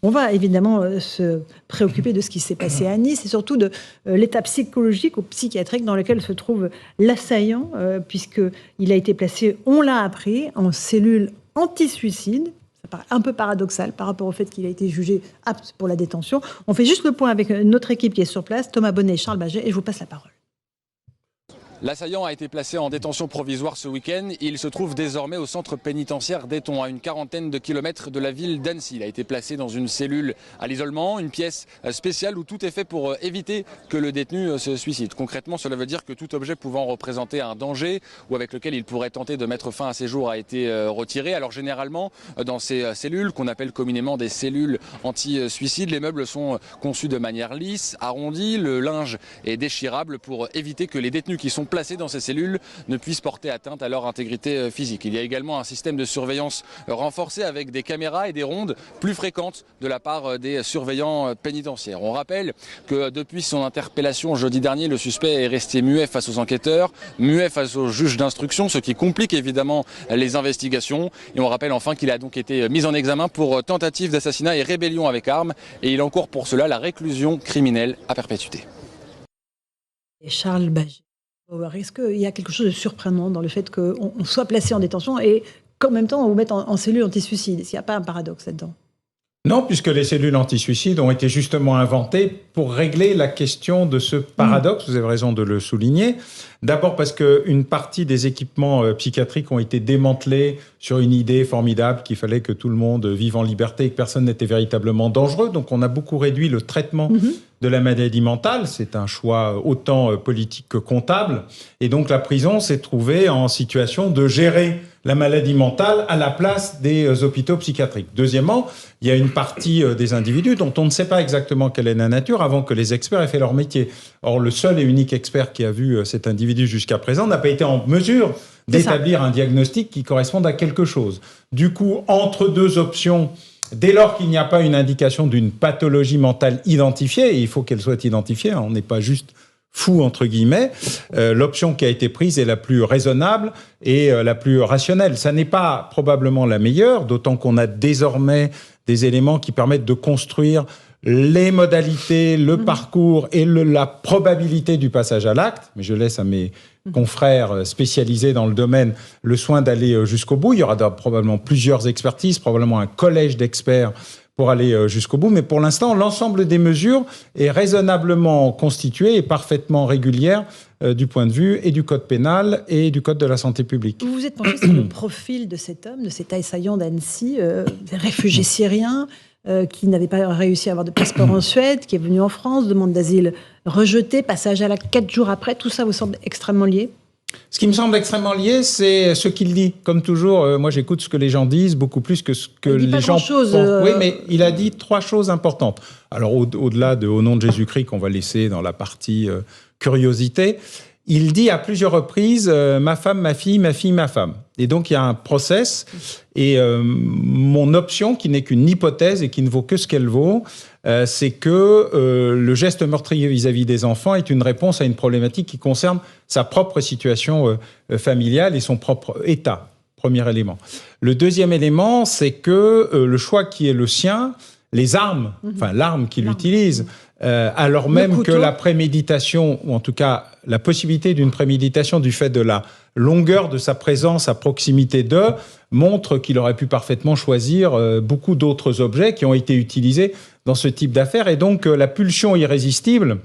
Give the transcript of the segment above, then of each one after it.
On va évidemment se préoccuper de ce qui s'est passé à Nice et surtout de l'état psychologique ou psychiatrique dans lequel se trouve l'assaillant, puisqu'il a été placé, on l'a appris, en cellule anti-suicide. Ça paraît un peu paradoxal par rapport au fait qu'il a été jugé apte pour la détention. On fait juste le point avec notre équipe qui est sur place, Thomas Bonnet et Charles Baget, et je vous passe la parole. L'assaillant a été placé en détention provisoire ce week-end. Il se trouve désormais au centre pénitentiaire d'Aiton, à une quarantaine de kilomètres de la ville d'Annecy. Il a été placé dans une cellule à l'isolement, une pièce spéciale où tout est fait pour éviter que le détenu se suicide. Concrètement, cela veut dire que tout objet pouvant représenter un danger ou avec lequel il pourrait tenter de mettre fin à ses jours a été retiré. Alors généralement, dans ces cellules, qu'on appelle communément des cellules anti-suicide, les meubles sont conçus de manière lisse, arrondie. Le linge est déchirable pour éviter que les détenus qui sont placés dans ces cellules ne puissent porter atteinte à leur intégrité physique. Il y a également un système de surveillance renforcé avec des caméras et des rondes plus fréquentes de la part des surveillants pénitentiaires. On rappelle que depuis son interpellation jeudi dernier, le suspect est resté muet face aux enquêteurs, muet face aux juges d'instruction, ce qui complique évidemment les investigations. Et on rappelle enfin qu'il a donc été mis en examen pour tentative d'assassinat et rébellion avec arme, et il encourt pour cela la réclusion criminelle à perpétuité. Et Charles Baget. Est-ce qu'il y a quelque chose de surprenant dans le fait qu'on soit placé en détention et qu'en même temps on vous mette en cellule anti-suicide? Est-ce qu'il n'y a pas un paradoxe là-dedans? Non, puisque les cellules anti-suicide ont été justement inventées pour régler la question de ce paradoxe. Vous avez raison de le souligner. D'abord parce qu'une partie des équipements psychiatriques ont été démantelés sur une idée formidable qu'il fallait que tout le monde vive en liberté et que personne n'était véritablement dangereux. Donc on a beaucoup réduit le traitement de la maladie mentale. C'est un choix autant politique que comptable. Et donc la prison s'est trouvée en situation de gérer la maladie mentale à la place des hôpitaux psychiatriques. Deuxièmement, il y a une partie des individus dont on ne sait pas exactement quelle est la nature avant que les experts aient fait leur métier. Or, le seul et unique expert qui a vu cet individu jusqu'à présent n'a pas été en mesure d'établir un diagnostic qui corresponde à quelque chose. Du coup, entre deux options, dès lors qu'il n'y a pas une indication d'une pathologie mentale identifiée, et il faut qu'elle soit identifiée, on n'est pas juste fou, entre guillemets, l'option qui a été prise est la plus raisonnable et la plus rationnelle. Ça n'est pas probablement la meilleure, d'autant qu'on a désormais des éléments qui permettent de construire les modalités, le parcours et la probabilité du passage à l'acte. Mais je laisse à mes confrères spécialisés dans le domaine le soin d'aller jusqu'au bout. Il y aura probablement plusieurs expertises, probablement un collège d'experts pour aller jusqu'au bout. Mais pour l'instant, l'ensemble des mesures est raisonnablement constitué et parfaitement régulière du point de vue et du code pénal et du code de la santé publique. Vous vous êtes penché sur le profil de cet homme, de cet assaillant d'Annecy, réfugié syrien, qui n'avait pas réussi à avoir de passeport en Suède, qui est venu en France, demande d'asile rejetée, passage à l'acte 4 jours après. Tout ça vous semble extrêmement lié ? Ce qui me semble extrêmement lié, c'est ce qu'il dit. Comme toujours, moi j'écoute ce que les gens disent, beaucoup plus que ce que les gens pensent. Oui, mais il a dit 3 choses importantes. Alors au-delà de « Au nom de Jésus-Christ » qu'on va laisser dans la partie curiosité, il dit à plusieurs reprises ma femme, ma fille, ma femme. Et donc il y a un process. Et mon option, qui n'est qu'une hypothèse et qui ne vaut que ce qu'elle vaut, c'est que le geste meurtrier vis-à-vis des enfants est une réponse à une problématique qui concerne sa propre situation familiale et son propre état. Premier élément. Le deuxième élément, c'est que le choix qui est le sien, les armes, enfin l'arme qu'il utilise, alors même que la préméditation, ou en tout cas la possibilité d'une préméditation du fait de la longueur de sa présence à proximité d'eux, montre qu'il aurait pu parfaitement choisir beaucoup d'autres objets qui ont été utilisés dans ce type d'affaires. Et donc la pulsion irrésistible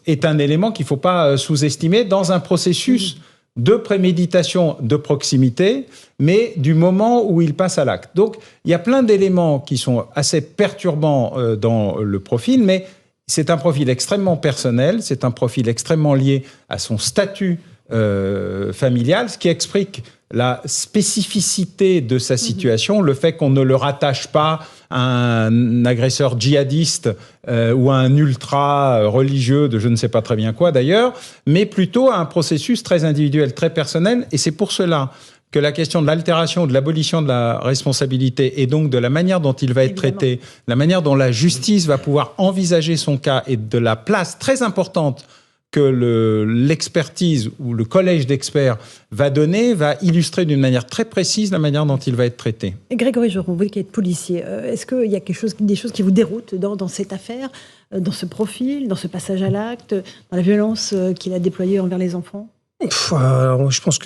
est un élément qu'il ne faut pas sous-estimer dans un processus de préméditation de proximité, mais du moment où il passe à l'acte. Donc il y a plein d'éléments qui sont assez perturbants dans le profil, mais c'est un profil extrêmement personnel, c'est un profil extrêmement lié à son statut familial, ce qui explique la spécificité de sa situation, le fait qu'on ne le rattache pas à un agresseur djihadiste ou à un ultra religieux de je ne sais pas très bien quoi d'ailleurs, mais plutôt à un processus très individuel, très personnel. Et c'est pour cela que la question de l'altération, de l'abolition de la responsabilité et donc de la manière dont il va être traité, la manière dont la justice va pouvoir envisager son cas et de la place très importante que l'expertise ou le collège d'experts va donner va illustrer d'une manière très précise la manière dont il va être traité. Et Grégory Joron, vous qui êtes policier, est-ce qu'il y a des choses qui vous déroutent dans cette affaire, dans ce profil, dans ce passage à l'acte, dans la violence qu'il a déployée envers les enfants ? Je pense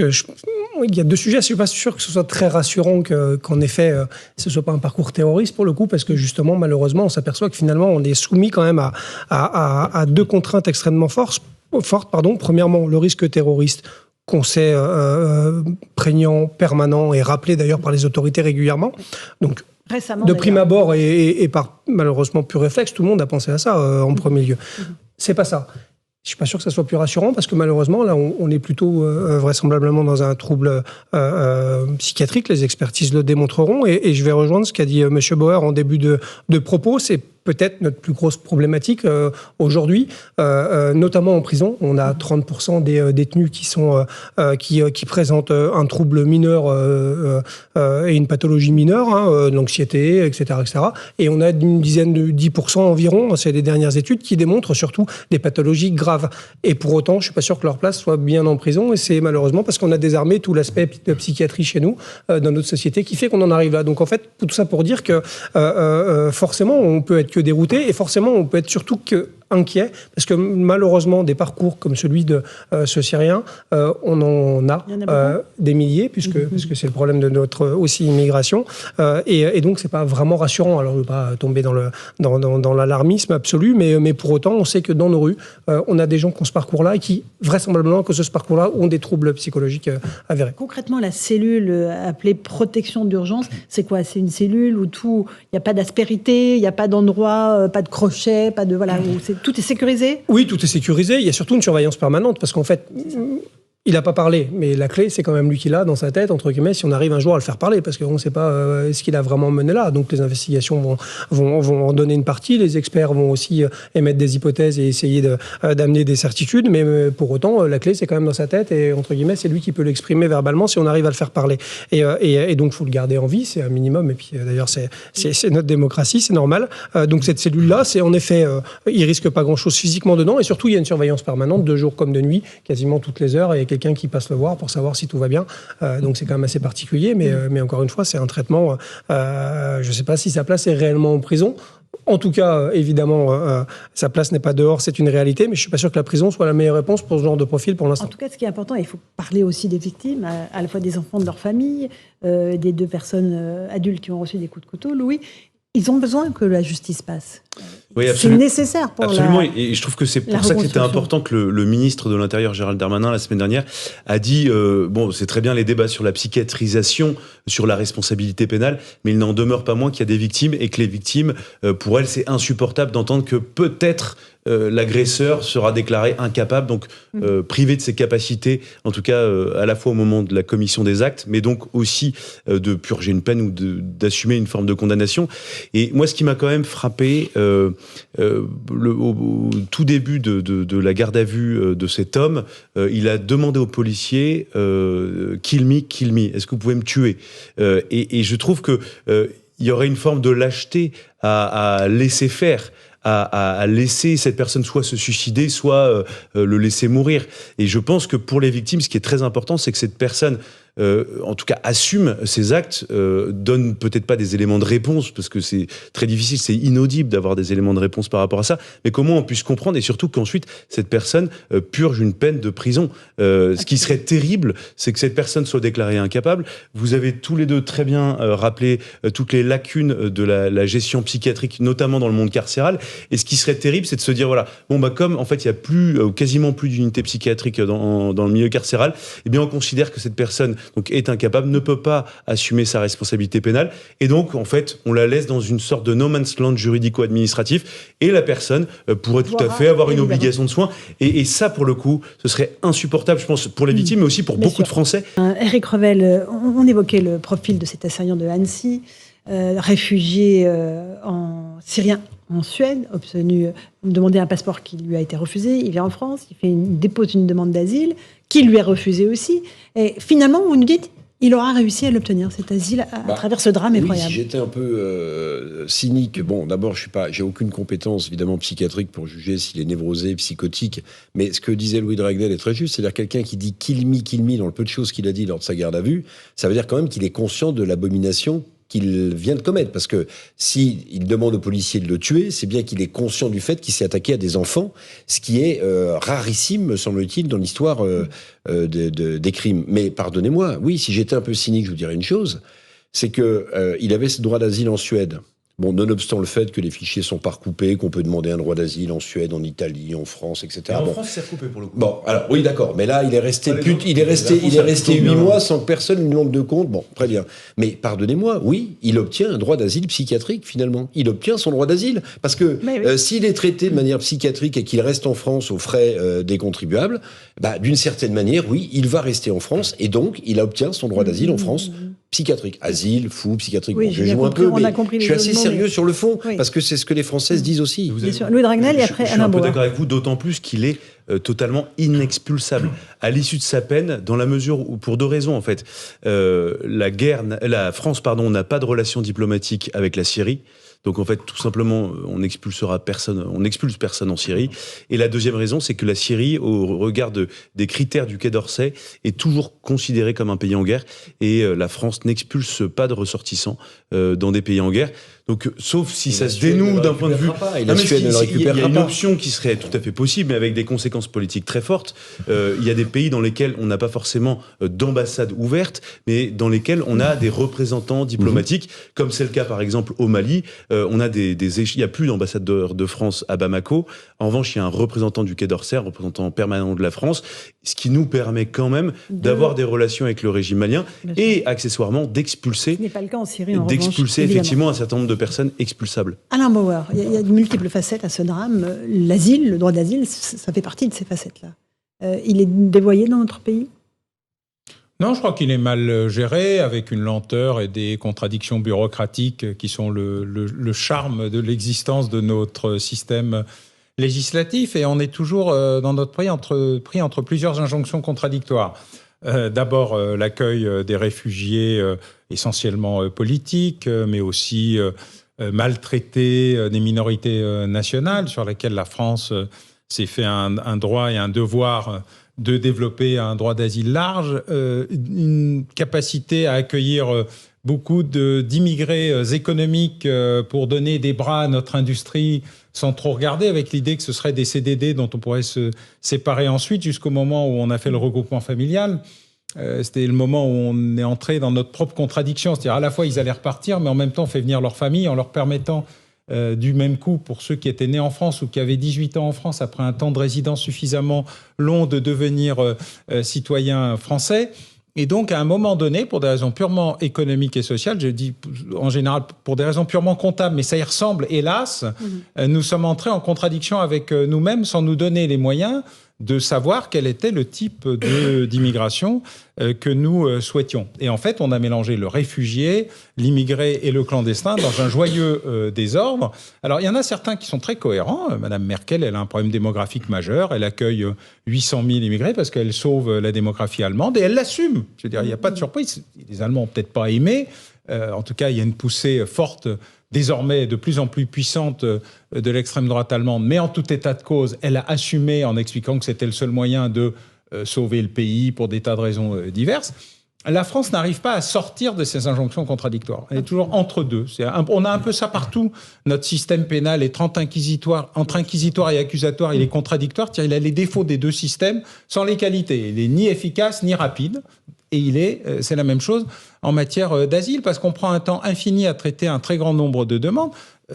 il y a deux sujets. Je ne suis pas sûr que ce soit très rassurant qu'en effet, ce ne soit pas un parcours terroriste pour le coup, parce que justement, malheureusement, on s'aperçoit que finalement, on est soumis quand même à deux contraintes extrêmement fortes. Premièrement, le risque terroriste qu'on sait prégnant, permanent et rappelé d'ailleurs par les autorités régulièrement. Donc, récemment, de prime abord et par malheureusement pur réflexe, tout le monde a pensé à ça en premier lieu. C'est pas ça. Je suis pas sûr que ça soit plus rassurant parce que malheureusement, là, on est plutôt vraisemblablement dans un trouble psychiatrique. Les expertises le démontreront. Et je vais rejoindre ce qu'a dit M. Bauer en début de propos. C'est peut-être notre plus grosse problématique aujourd'hui, notamment en prison. On a 30% des détenus qui présentent un trouble mineur et une pathologie mineure, l'anxiété, etc., etc. Et on a une dizaine de 10% environ, c'est les dernières études, qui démontrent surtout des pathologies graves. Et pour autant, je suis pas sûr que leur place soit bien en prison. Et c'est malheureusement parce qu'on a désarmé tout l'aspect de psychiatrie chez nous, dans notre société, qui fait qu'on en arrive là. Donc en fait, tout ça pour dire que forcément, on peut être que dérouté et forcément, on peut être surtout que inquiet, parce que malheureusement, des parcours comme celui de ce Syrien, on en a des milliers, puisque c'est le problème de notre aussi immigration, et donc c'est pas vraiment rassurant. Alors, je ne veux pas tomber dans l'alarmisme absolu, mais pour autant, on sait que dans nos rues, on a des gens qui ont ce parcours-là et qui, vraisemblablement, à cause de ce parcours-là, ont des troubles psychologiques avérés. Concrètement, la cellule appelée protection d'urgence, c'est quoi ? C'est une cellule où il n'y a pas d'aspérité, il n'y a pas d'endroit, pas de crochet, pas de... Voilà, où tout est sécurisé ? Oui, tout est sécurisé. Il y a surtout une surveillance permanente parce qu'en fait, il n'a pas parlé, mais la clé, c'est quand même lui qui l'a dans sa tête, entre guillemets, si on arrive un jour à le faire parler, parce qu'on ne sait pas ce qu'il a vraiment mené là. Donc les investigations vont en donner une partie, les experts vont aussi émettre des hypothèses et essayer d'amener des certitudes, mais pour autant, la clé, c'est quand même dans sa tête, et entre guillemets, c'est lui qui peut l'exprimer verbalement si on arrive à le faire parler. Et donc, il faut le garder en vie, c'est un minimum, et puis d'ailleurs, c'est notre démocratie, c'est normal. Donc cette cellule-là, c'est en effet, il risque pas grand-chose physiquement dedans, et surtout, il y a une surveillance permanente, de jour comme de nuit, quasiment toutes les heures, et quelqu'un qui passe le voir pour savoir si tout va bien. Donc c'est quand même assez particulier, mais encore une fois, c'est un traitement, je ne sais pas si sa place est réellement en prison. En tout cas, évidemment, sa place n'est pas dehors, c'est une réalité, mais je ne suis pas sûr que la prison soit la meilleure réponse pour ce genre de profil pour l'instant. En tout cas, ce qui est important, il faut parler aussi des victimes, à la fois des enfants de leur famille, des deux personnes adultes qui ont reçu des coups de couteau. Louis, ils ont besoin que la justice passe. Oui, c'est nécessaire pour absolument. Et je trouve que c'est pour ça que c'était important que le ministre de l'Intérieur, Gérald Darmanin, la semaine dernière, a dit bon, c'est très bien les débats sur la psychiatrisation, sur la responsabilité pénale, mais il n'en demeure pas moins qu'il y a des victimes et que les victimes, pour elles, c'est insupportable d'entendre que peut-être l'agresseur sera déclaré incapable, donc privé de ses capacités, en tout cas à la fois au moment de la commission des actes, mais donc aussi de purger une peine ou d'assumer une forme de condamnation. Et moi, ce qui m'a quand même frappé au tout début de la garde à vue de cet homme, il a demandé aux policiers kill me, est-ce que vous pouvez me tuer ? Et je trouve que il y aurait une forme de lâcheté à laisser faire, à laisser cette personne soit se suicider, soit le laisser mourir. Et je pense que pour les victimes, ce qui est très important, c'est que cette personne, en tout cas, assume ses actes, donne peut-être pas des éléments de réponse, parce que c'est très difficile, c'est inaudible d'avoir des éléments de réponse par rapport à ça, mais comment on puisse comprendre, et surtout qu'ensuite, cette personne purge une peine de prison. Ce qui serait terrible, c'est que cette personne soit déclarée incapable. Vous avez tous les deux très bien rappelé toutes les lacunes de la gestion psychiatrique, notamment dans le monde carcéral, et ce qui serait terrible, c'est de se dire, voilà, bon, bah, comme, en fait, il y a quasiment plus d'unités psychiatriques dans le milieu carcéral, eh bien, on considère que cette personne donc est incapable, ne peut pas assumer sa responsabilité pénale, et donc en fait on la laisse dans une sorte de no man's land juridico-administratif, et la personne pourrait tout à fait avoir une obligation de soins, et ça pour le coup ce serait insupportable, je pense, pour les victimes, mais aussi pour beaucoup de Français. Éric Revel, on évoquait le profil de cet assaillant de Annecy, réfugié en Syrien en Suède, demandé un passeport qui lui a été refusé, il est en France, dépose une demande d'asile, qui lui est refusée aussi, et finalement, vous nous dites, Il aura réussi à l'obtenir, cet asile, à travers ce drame effroyable. Si j'étais un peu cynique, bon, d'abord, j'ai aucune compétence, évidemment, psychiatrique pour juger s'il est névrosé, psychotique, mais ce que disait Louis de Ragnel est très juste, c'est-à-dire quelqu'un qui dit « kill me » dans le peu de choses qu'il a dit lors de sa garde à vue, ça veut dire quand même qu'il est conscient de l'abomination qu'il vient de commettre. Parce que s'il demande aux policiers de le tuer, c'est bien qu'il est conscient du fait qu'il s'est attaqué à des enfants, ce qui est rarissime, me semble-t-il, dans l'histoire des crimes. Mais pardonnez-moi, oui, si j'étais un peu cynique, je vous dirais une chose, c'est qu'il avait ce droit d'asile en Suède. Bon, nonobstant le fait que les fichiers sont pas recoupés, qu'on peut demander un droit d'asile en Suède, en Italie, en France, etc. Et en France, c'est recoupé pour le coup. Bon, alors oui, d'accord, mais là, il est resté 8 mois sans que personne lui demande de compte. Bon, très bien. Mais pardonnez-moi, oui, il obtient un droit d'asile psychiatrique finalement. Il obtient son droit d'asile parce que s'il est traité de manière psychiatrique et qu'il reste en France aux frais des contribuables, d'une certaine manière, oui, il va rester en France et donc il obtient son droit d'asile en France. Psychiatrique, asile, fou, psychiatrique. Oui, bon, je joue un peu, mais je suis assez sérieux sur le fond, oui. parce que c'est ce que les Françaises disent aussi. Bien sûr. Louis de Ragnel et après Je suis Alain un peu Bauer. d'accord avec vous, d'autant plus qu'il est totalement inexpulsable à l'issue de sa peine, dans la mesure où, pour deux raisons en fait, la France n'a pas de relation diplomatique avec la Syrie. Donc en fait, tout simplement, on expulse personne en Syrie. Et la deuxième raison, c'est que la Syrie, au regard des critères du Quai d'Orsay, est toujours considérée comme un pays en guerre. Et la France n'expulse pas de ressortissants dans des pays en guerre. Donc, sauf si ça se dénoue d'un point de vue... Il y a une option qui serait tout à fait possible, mais avec des conséquences politiques très fortes. Il y a des pays dans lesquels on n'a pas forcément d'ambassade ouverte, mais dans lesquels on a des représentants diplomatiques, comme c'est le cas par exemple au Mali. Il n'y a plus d'ambassadeur de France à Bamako. En revanche, il y a un représentant du Quai d'Orsay, un représentant permanent de la France, ce qui nous permet quand même d'avoir des relations avec le régime malien et accessoirement d'expulser. Ce n'est pas le cas en Syrie, en d'expulser revanche, effectivement un certain nombre de personnes expulsables. Alain Bauer, il y a de multiples facettes à ce drame. L'asile, le droit d'asile, ça fait partie de ces facettes-là. Il est dévoyé dans notre pays ? Non, je crois qu'il est mal géré, avec une lenteur et des contradictions bureaucratiques qui sont le charme de l'existence de notre système législatif. Et on est toujours dans notre pays pris entre plusieurs injonctions contradictoires. D'abord, l'accueil des réfugiés essentiellement politiques, mais aussi maltraités des minorités nationales, sur lesquelles la France s'est fait un droit et un devoir de développer un droit d'asile large, une capacité à accueillir beaucoup d'immigrés économiques pour donner des bras à notre industrie sans trop regarder, avec l'idée que ce serait des CDD dont on pourrait se séparer ensuite, jusqu'au moment où on a fait le regroupement familial. C'était le moment où on est entré dans notre propre contradiction. C'est-à-dire, à la fois, ils allaient repartir, mais en même temps, on fait venir leur famille en leur permettant du même coup, pour ceux qui étaient nés en France ou qui avaient 18 ans en France, après un temps de résidence suffisamment long, de devenir citoyens français. Et donc, à un moment donné, pour des raisons purement économiques et sociales, je dis en général pour des raisons purement comptables, mais ça y ressemble, hélas, nous sommes entrés en contradiction avec nous-mêmes sans nous donner les moyens de savoir quel était le type d'immigration que nous souhaitions. Et en fait, on a mélangé le réfugié, l'immigré et le clandestin dans un joyeux désordre. Alors, il y en a certains qui sont très cohérents. Madame Merkel, elle a un problème démographique majeur. Elle accueille 800 000 immigrés parce qu'elle sauve la démographie allemande et elle l'assume. Je veux dire, il n'y a pas de surprise. Les Allemands n'ont peut-être pas aimé. En tout cas, il y a une poussée forte, désormais de plus en plus puissante, de l'extrême droite allemande. Mais en tout état de cause, elle a assumé en expliquant que c'était le seul moyen de sauver le pays pour des tas de raisons diverses. La France n'arrive pas à sortir de ces injonctions contradictoires. Elle est toujours entre deux. On a un peu ça partout. Notre système pénal est entre inquisitoire et accusatoire. Il est contradictoire. Il a les défauts des deux systèmes sans les qualités. Il n'est ni efficace ni rapide. Et c'est la même chose en matière d'asile, parce qu'on prend un temps infini à traiter un très grand nombre de demandes.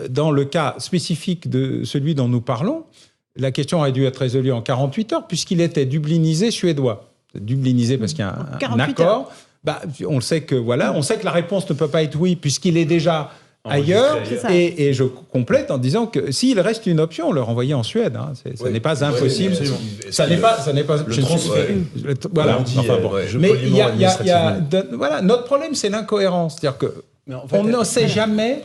Dans le cas spécifique de celui dont nous parlons, la question aurait dû être résolue en 48 heures, puisqu'il était dublinisé suédois. Dublinisé parce qu'il y a un accord. On le sait que on sait que la réponse ne peut pas être oui, puisqu'il est déjà ailleurs. Et je complète en disant que s'il reste une option, on le renvoyait en Suède. Ça n'est pas impossible. Ça n'est pas le transfert. Voilà. Mais il y a notre problème, c'est l'incohérence. C'est-à-dire que on ne sait jamais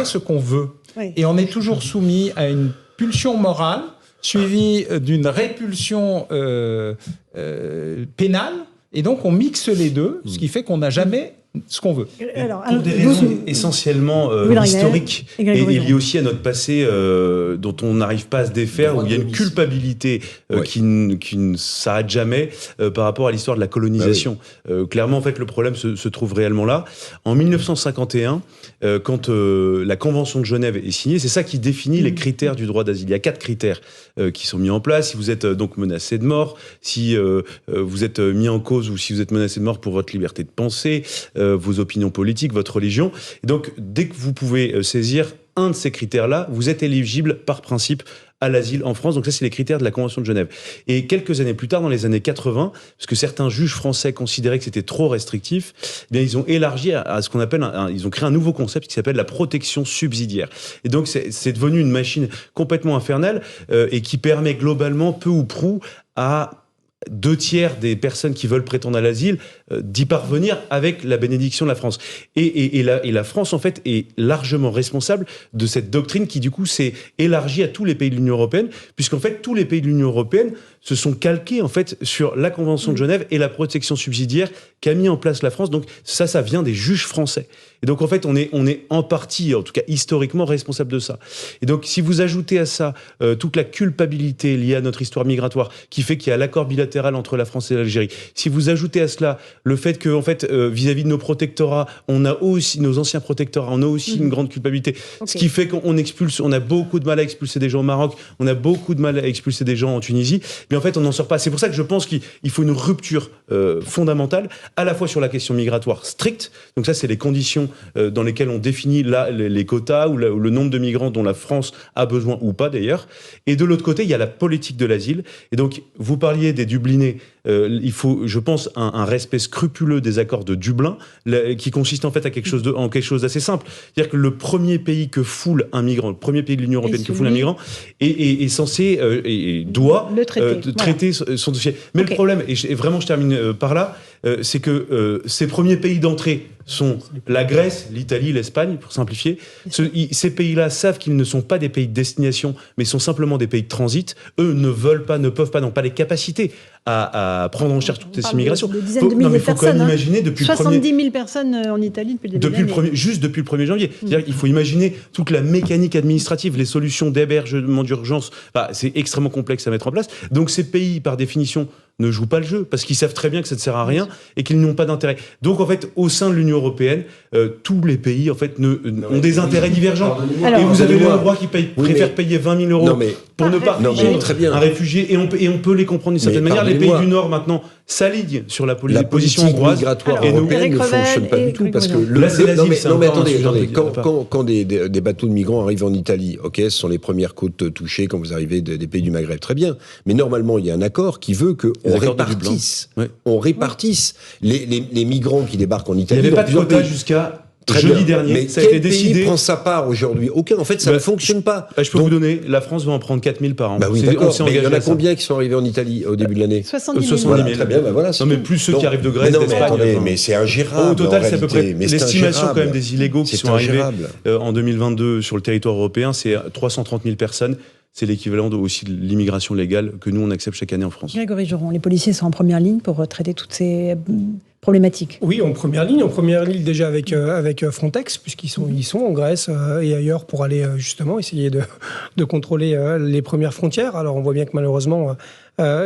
ce qu'on veut, et on est toujours soumis à une pulsion morale suivie d'une répulsion pénale Et donc, on mixe les deux, ce qui fait qu'on n'a jamais ce qu'on veut. Alors, pour des raisons essentiellement historiques et liées aussi à notre passé dont on n'arrive pas à se défaire, où il y a une culpabilité qui ne s'arrête jamais par rapport à l'histoire de la colonisation. Clairement, en fait, le problème se trouve réellement là. En 1951, quand la Convention de Genève est signée, c'est ça qui définit les critères du droit d'asile. Il y a 4 critères qui sont mis en place. Si vous êtes donc menacé de mort, si vous êtes mis en cause ou si vous êtes menacé de mort pour votre liberté de penser, vos opinions politiques, votre religion. Et donc, dès que vous pouvez saisir un de ces critères-là, vous êtes éligible par principe à l'asile en France. Donc ça, c'est les critères de la Convention de Genève. Et quelques années plus tard, dans les années 80, parce que certains juges français considéraient que c'était trop restrictif, eh bien, ils ont élargi à ce qu'on appelle, ils ont créé un nouveau concept qui s'appelle la protection subsidiaire. Et donc, c'est devenu une machine complètement infernale et qui permet globalement, peu ou prou, à 2/3 des personnes qui veulent prétendre à l'asile d'y parvenir avec la bénédiction de la France. Et la France, en fait, est largement responsable de cette doctrine qui, du coup, s'est élargie à tous les pays de l'Union européenne, puisqu'en fait, tous les pays de l'Union européenne se sont calqués, en fait, sur la Convention de Genève et la protection subsidiaire qu'a mis en place la France. Donc, ça vient des juges français. Et donc, en fait, on est en partie, en tout cas historiquement, responsable de ça. Et donc, si vous ajoutez à ça toute la culpabilité liée à notre histoire migratoire, qui fait qu'il y a l'accord bilatéral entre la France et l'Algérie, si vous ajoutez à cela le fait que, en fait, vis-à-vis de nos protectorats, on a aussi, nos anciens protectorats, on a aussi une grande culpabilité. Ce qui fait qu'on expulse, on a beaucoup de mal à expulser des gens au Maroc, on a beaucoup de mal à expulser des gens en Tunisie, mais en fait, on n'en sort pas. C'est pour ça que je pense qu'il faut une rupture fondamentale, à la fois sur la question migratoire stricte, donc ça, c'est les conditions dans lesquelles on définit les quotas ou le nombre de migrants dont la France a besoin ou pas d'ailleurs. Et de l'autre côté, il y a la politique de l'asile. Et donc, vous parliez des Dublinés. Il faut, je pense, un respect scrupuleux des accords de Dublin, qui consiste en fait à quelque chose d'assez simple. C'est-à-dire que le premier pays que foule un migrant, le premier pays de l'Union européenne que foule un migrant, est censé et doit traiter son dossier. Mais le problème, et vraiment je termine par là, c'est que ces premiers pays d'entrée sont la Grèce, l'Italie, l'Espagne, pour simplifier. Ces pays-là savent qu'ils ne sont pas des pays de destination, mais sont simplement des pays de transit. Eux ne veulent pas, ne peuvent pas, n'ont pas les capacités à prendre en charge toutes ces immigrations. De dizaines de milliers de personnes. Il faut quand même imaginer depuis 70 000 personnes en Italie depuis le début. Juste depuis le 1er janvier. C'est-à-dire qu'il faut imaginer toute la mécanique administrative, les solutions d'hébergement d'urgence. C'est extrêmement complexe à mettre en place. Donc ces pays, par définition, ne jouent pas le jeu parce qu'ils savent très bien que ça ne sert à rien et qu'ils n'ont pas d'intérêt. Donc en fait, au sein de l'Union européenne, tous les pays en fait ont des intérêts divergents. Et vous avez les Hongrois qui préfèrent payer 20 000 euros pour ne pas refuser un réfugié, et on peut les comprendre d'une certaine manière. Les pays du Nord maintenant s'alignent sur la position hongroise migratoire européenne ne fonctionne pas du tout parce que attendez, quand des bateaux de migrants arrivent en Italie, ok, ce sont les premières côtes touchées quand vous arrivez des pays du Maghreb, très bien, mais normalement il y a un accord qui veut que on répartisse les migrants qui débarquent en Italie. Il n'y avait pas de quota jusqu'à jeudi dernier. Mais ça a été décidé. Quel pays prend sa part aujourd'hui? Aucun. En fait, ça ne fonctionne pas. Je peux vous donner, la France va en prendre 4 000 par an. Oui, d'accord. Mais il y en a combien qui sont arrivés en Italie au début de l'année? 70 000. Voilà, très bien, voilà. Non, mais plus ceux qui arrivent de Grèce, d'Espagne. Mais c'est ingérable. Au total, c'est à peu près l'estimation quand même des illégaux qui sont arrivés en 2022 sur le territoire européen, c'est 330 000 personnes. C'est l'équivalent aussi de l'immigration légale que nous, on accepte chaque année en France. Grégory Joron, les policiers sont en première ligne pour traiter toutes ces problématiques. Oui, en première ligne déjà avec Frontex, puisqu'ils sont en Grèce et ailleurs pour aller justement essayer de contrôler les premières frontières. Alors on voit bien que malheureusement,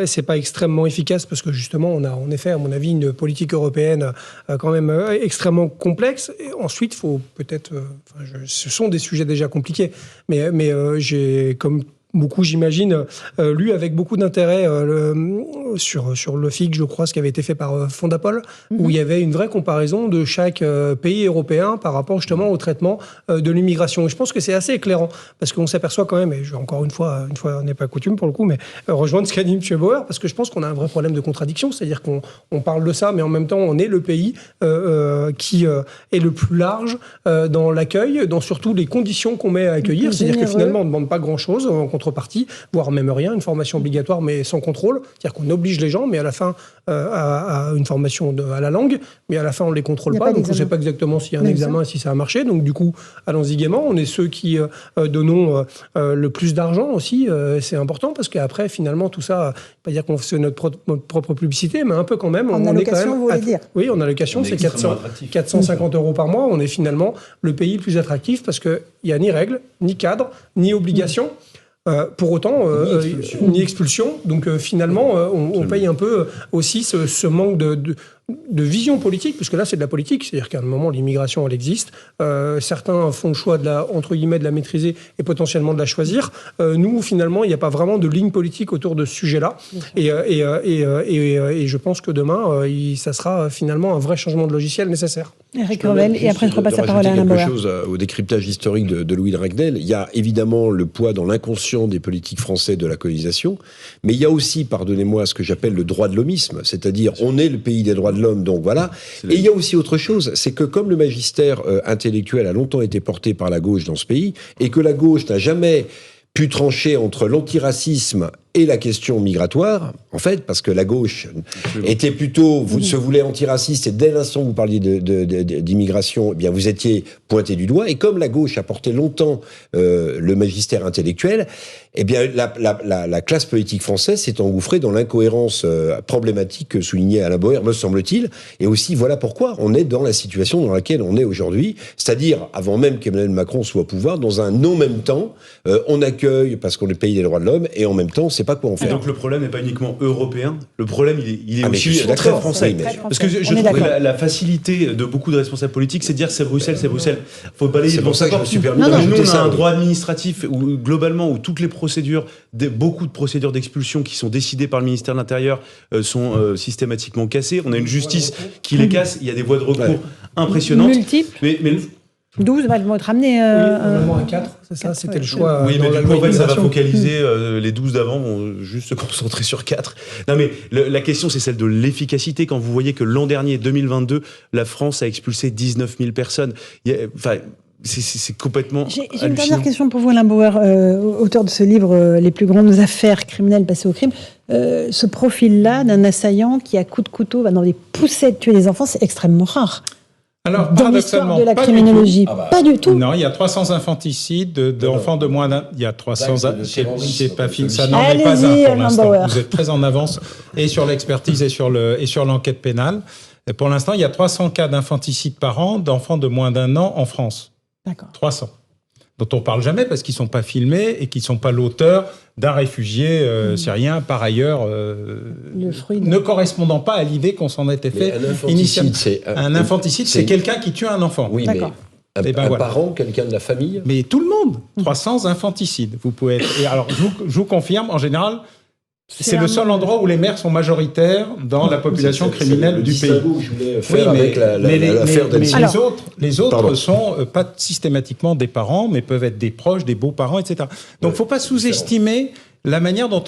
c'est pas extrêmement efficace parce que justement, on a en effet, à mon avis, une politique européenne quand même extrêmement complexe. Et ensuite, il faut peut-être... ce sont des sujets déjà compliqués, mais j'ai, comme beaucoup, j'imagine, lu avec beaucoup d'intérêt sur le FIC, je crois, ce qui avait été fait par Fondapol, où il y avait une vraie comparaison de chaque pays européen par rapport justement au traitement de l'immigration. Et je pense que c'est assez éclairant, parce qu'on s'aperçoit quand même, et je vais encore une fois n'est pas coutume pour le coup, mais rejoindre ce qu'a dit M. Bauer, parce que je pense qu'on a un vrai problème de contradiction, c'est-à-dire qu'on parle de ça, mais en même temps, on est le pays qui est le plus large dans l'accueil, dans surtout les conditions qu'on met à accueillir, c'est-à-dire que finalement, on ne demande pas grand-chose, contrepartie, voire même rien, une formation obligatoire mais sans contrôle, c'est-à-dire qu'on oblige les gens, mais à la fin à une formation à la langue, mais à la fin on les contrôle pas, donc on ne sait pas exactement s'il y a un examen et si ça a marché. Donc du coup, allons-y gaiement. On est ceux qui donnons le plus d'argent aussi. C'est important parce qu'après, finalement, tout ça, pas dire qu'on fait notre propre publicité, mais un peu quand même. En allocation, vous voulez dire ? Oui, en allocation, c'est 450 € par mois. On est finalement le pays le plus attractif parce qu'il n'y a ni règles, ni cadre, ni obligation. Pour autant, ni expulsion. Donc finalement, on paye un peu aussi ce manque de vision politique, parce que là, c'est de la politique. C'est-à-dire qu'à un moment, l'immigration, elle existe. Certains font le choix entre guillemets, de la maîtriser et potentiellement de la choisir. Nous, finalement, il n'y a pas vraiment de ligne politique autour de ce sujet-là. Et je pense que demain, ça sera finalement un vrai changement de logiciel nécessaire. Éric Revel, et après je repasse la parole à Alain Bauer. Quelque chose au décryptage historique de Louis de Ragnel. Il y a évidemment le poids dans l'inconscient des politiques français de la colonisation, mais il y a aussi, pardonnez-moi, ce que j'appelle le droit de l'homisme, c'est-à-dire on est le pays des droits de l'homme, donc voilà. Et il y a aussi autre chose, c'est que comme le magistère intellectuel a longtemps été porté par la gauche dans ce pays, et que la gauche n'a jamais pu trancher entre l'antiracisme et la question migratoire, en fait, parce que la gauche était plutôt, se voulait antiraciste, et dès l'instant où vous parliez d'immigration, eh bien, vous étiez pointé du doigt, et comme la gauche a porté longtemps le magistère intellectuel, eh bien, la classe politique française s'est engouffrée dans l'incohérence problématique que soulignait Alain Bauer, me semble-t-il, et aussi, voilà pourquoi on est dans la situation dans laquelle on est aujourd'hui, c'est-à-dire, avant même qu'Emmanuel Macron soit au pouvoir, dans un non même temps, on accueille, parce qu'on est le pays des droits de l'homme, et en même temps, c'est pas quoi on fait. Donc le problème n'est pas uniquement européen, le problème il est aussi très français. Parce que je trouve que la facilité de beaucoup de responsables politiques, c'est de dire c'est Bruxelles, c'est Bruxelles. Faut balayer. C'est pour ça que je me suis permis nous on a un droit administratif où globalement où toutes les procédures, beaucoup de procédures d'expulsion qui sont décidées par le ministère de l'Intérieur sont systématiquement cassées. On a une justice qui les casse. Il y a des voies de recours impressionnantes. Multiples. Mais 12 vont être ramenés. Normalement à 4, c'est ça, c'était le choix. Oui, mais du coup, en fait, ça va focaliser les 12 d'avant, vont juste se concentrer sur 4. Non, mais la question, c'est celle de l'efficacité. Quand vous voyez que l'an dernier, 2022, la France a expulsé 19 000 personnes. C'est complètement J'ai une dernière question pour vous, Alain Bauer, auteur de ce livre Les plus grandes affaires criminelles passées au crime. Ce profil-là d'un assaillant qui, à coups de couteau, va dans des poussettes tuer des enfants, c'est extrêmement rare. Alors, dans l'histoire de la criminologie, pas du tout. Non, il y a 300 infanticides d'enfants de moins d'un. Il y a 300. C'est pas fixe. Ça n'en est pas un pour l'instant. Vous êtes très en avance et sur l'expertise et sur l'enquête pénale. Et pour l'instant, il y a 300 cas d'infanticide par an d'enfants de moins d'un an en France. D'accord. 300. Dont on ne parle jamais parce qu'ils ne sont pas filmés et qu'ils ne sont pas l'auteur d'un réfugié syrien, par ailleurs, ne correspondant pas à l'idée qu'on s'en était fait initialement. Un infanticide, c'est quelqu'un qui tue un enfant. Oui, d'accord. Mais un parent, quelqu'un de la famille. Mais tout le monde. 300 infanticides. Vous pouvez être... Et alors, je vous confirme, en général, c'est le seul endroit où les mères sont majoritaires dans la population criminelle du pays. Je voulais faire avec l'affaire d'Annecy. Les autres sont pas systématiquement des parents, mais peuvent être des proches, des beaux-parents, etc. Donc, il ne faut pas sous-estimer la manière dont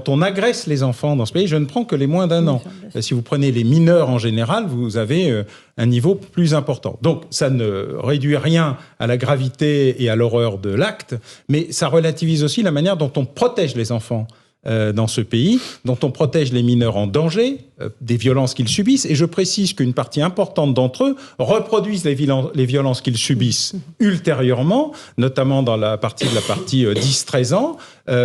on agresse les enfants dans ce pays. Je ne prends que les moins d'un an. Si vous prenez les mineurs en général, vous avez un niveau plus important. Donc, ça ne réduit rien à la gravité et à l'horreur de l'acte, mais ça relativise aussi la manière dont on protège les enfants dans ce pays, dont on protège les mineurs en danger, des violences qu'ils subissent. Et je précise qu'une partie importante d'entre eux reproduisent les violences qu'ils subissent ultérieurement, notamment dans la partie 10-13 ans,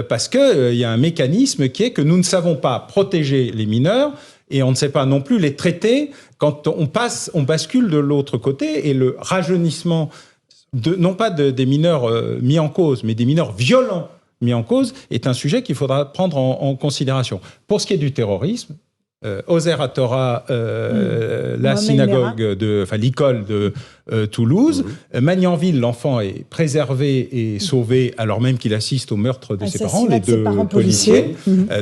parce qu'il y a un mécanisme qui est que nous ne savons pas protéger les mineurs et on ne sait pas non plus les traiter quand on bascule de l'autre côté. Et le rajeunissement, non pas des mineurs mis en cause, mais des mineurs violents mis en cause, est un sujet qu'il faudra prendre en considération. Pour ce qui est du terrorisme, Oser HaTorah, la synagogue l'école de Toulouse, Magnanville, l'enfant est préservé et sauvé alors même qu'il assiste au meurtre de ses parents, les deux policiers.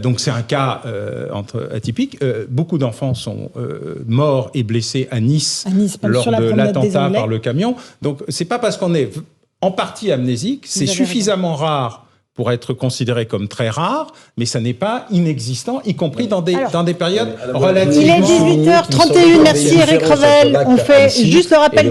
Donc c'est un cas atypique. Beaucoup d'enfants sont morts et blessés à Nice lors de l'attentat par le camion. Donc c'est pas parce qu'on est en partie amnésique, c'est suffisamment rare pour être considéré comme très rare, mais ça n'est pas inexistant, y compris dans des périodes relativement... Il est 18h31, merci Éric Revel. On fait juste le rappel